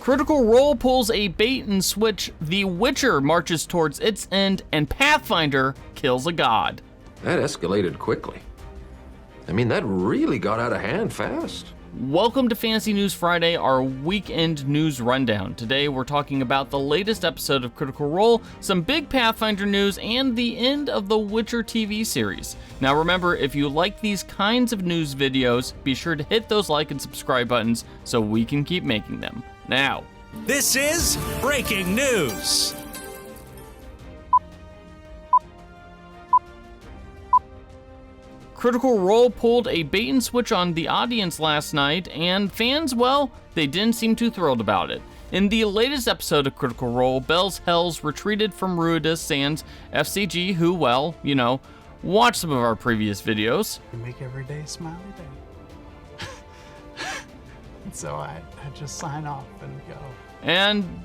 Critical Role pulls a bait and switch, The Witcher marches towards its end, and Pathfinder kills a god. That escalated quickly. I mean, that really got out of hand fast. Welcome to Fantasy News Friday, our weekend news rundown. Today we're talking about the latest episode of Critical Role, some big Pathfinder news, and the end of the Witcher TV series. Now remember, if you like these kinds of news videos, be sure to hit those like and subscribe buttons so we can keep making them. Now, this is breaking news. Critical Role pulled a bait and switch on the audience last night, and fans, well, they didn't seem too thrilled about it. In the latest episode of Critical Role, Bell's Hells retreated from Ruidus Sans FCG, who, well, you know, watched some of our previous videos. You make every day a smiley day. And so I just sign off and go. And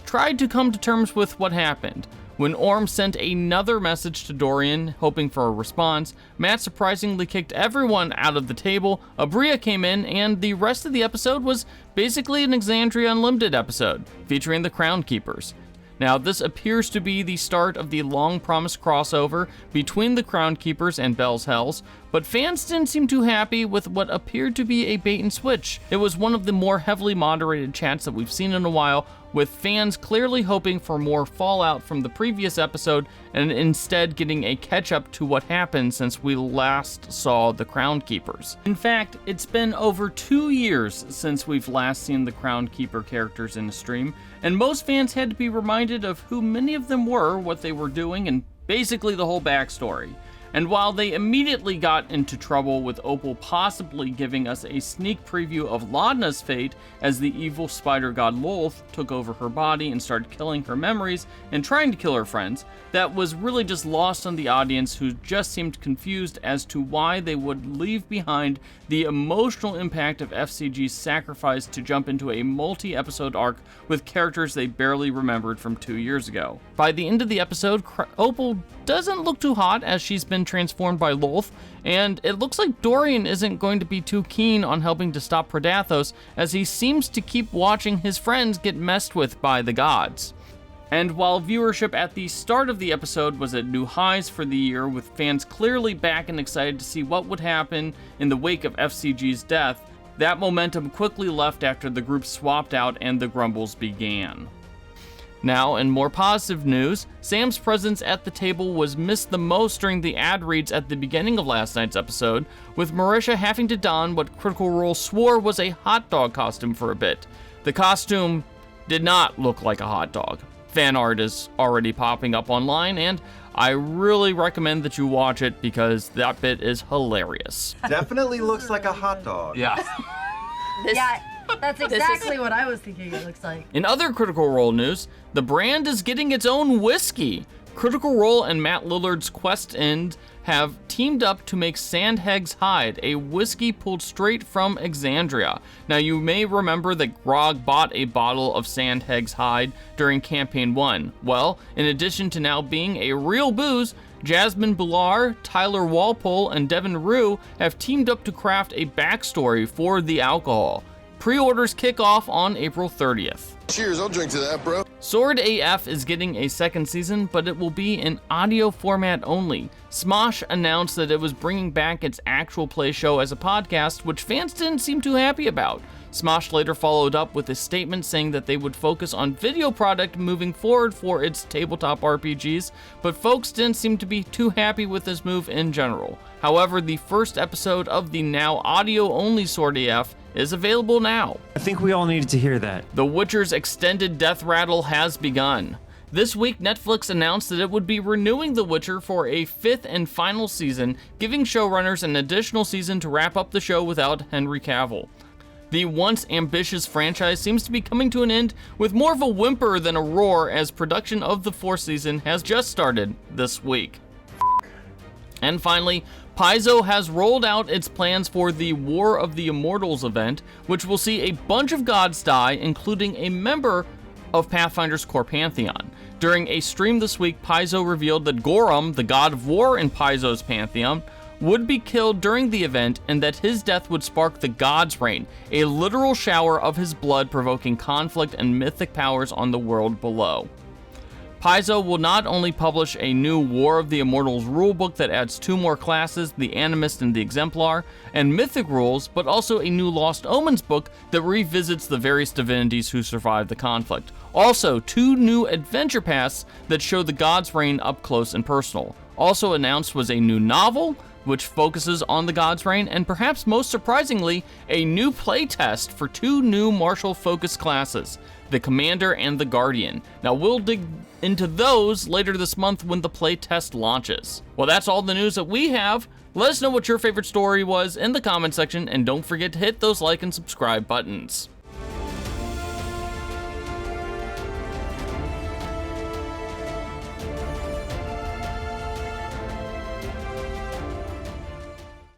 tried to come to terms with what happened. When Orm sent another message to Dorian, hoping for a response, Matt surprisingly kicked everyone out of the table, Abria came in, and the rest of the episode was basically an Exandria Unlimited episode, featuring the Crown Keepers. Now, this appears to be the start of the long-promised crossover between the Crown Keepers and Bell's Hells, but fans didn't seem too happy with what appeared to be a bait and switch. It was one of the more heavily moderated chats that we've seen in a while, with fans clearly hoping for more fallout from the previous episode and instead getting a catch-up to what happened since we last saw the Crown Keepers. In fact, it's been over 2 years since we've last seen the Crown Keeper characters in a stream, and most fans had to be reminded of who many of them were, what they were doing, and basically the whole backstory. And while they immediately got into trouble with Opal possibly giving us a sneak preview of Laudna's fate as the evil spider god Lolth took over her body and started killing her memories and trying to kill her friends, that was really just lost on the audience, who just seemed confused as to why they would leave behind the emotional impact of FCG's sacrifice to jump into a multi-episode arc with characters they barely remembered from 2 years ago. By the end of the episode, Opal doesn't look too hot as she's been transformed by Lolth, and it looks like Dorian isn't going to be too keen on helping to stop Predathos, as he seems to keep watching his friends get messed with by the gods. And while viewership at the start of the episode was at new highs for the year, with fans clearly back and excited to see what would happen in the wake of FCG's death, that momentum quickly left after the group swapped out and the grumbles began. Now, in more positive news, Sam's presence at the table was missed the most during the ad reads at the beginning of last night's episode, with Marisha having to don what Critical Role swore was a hot dog costume for a bit. The costume did not look like a hot dog. Fan art is already popping up online, and I really recommend that you watch it because that bit is hilarious. Definitely looks like a hot dog. Yeah. Yeah, that's exactly what I was thinking it looks like. In other Critical Role news, the brand is getting its own whiskey. Critical Role and Matt Lillard's Quest End have teamed up to make Sandheg's Hide, a whiskey pulled straight from Exandria. Now, you may remember that Grog bought a bottle of Sandheg's Hide during Campaign 1. Well, in addition to now being a real booze, Jasmine Bular, Tyler Walpole, and Devin Rue have teamed up to craft a backstory for the alcohol. Pre-orders kick off on April 30th. Cheers, I'll drink to that, bro. Sword AF is getting a second season, but it will be in audio format only. SMOSH announced that it was bringing back its actual play show as a podcast, which fans didn't seem too happy about. SMOSH later followed up with a statement saying that they would focus on video product moving forward for its tabletop RPGs, but folks didn't seem to be too happy with this move in general. However, the first episode of the now audio-only Sword AF is available now. I think we all needed to hear that. The Witcher's extended death rattle has begun. This week, Netflix announced that it would be renewing The Witcher for a 5th and final season, giving showrunners an additional season to wrap up the show without Henry Cavill. The once ambitious franchise seems to be coming to an end with more of a whimper than a roar, as production of the 4th season has just started this week. And finally, Paizo has rolled out its plans for the War of the Immortals event, which will see a bunch of gods die, including a member of Pathfinder's core pantheon. During a stream this week, Paizo revealed that Gorum, the god of war in Paizo's pantheon, would be killed during the event, and that his death would spark the God's Reign, a literal shower of his blood provoking conflict and mythic powers on the world below. Paizo will not only publish a new War of the Immortals rulebook that adds 2 more classes, the Animist and the Exemplar, and mythic rules, but also a new Lost Omens book that revisits the various divinities who survived the conflict. Also, 2 new adventure paths that show the God's Reign up close and personal. Also announced was a new novel, which focuses on the God's Reign, and perhaps most surprisingly, a new playtest for 2 new martial focus classes, the Commander and the Guardian. Now we'll dig into those later this month when the playtest launches. Well, that's all the news that we have. Let us know what your favorite story was in the comment section, and don't forget to hit those like and subscribe buttons.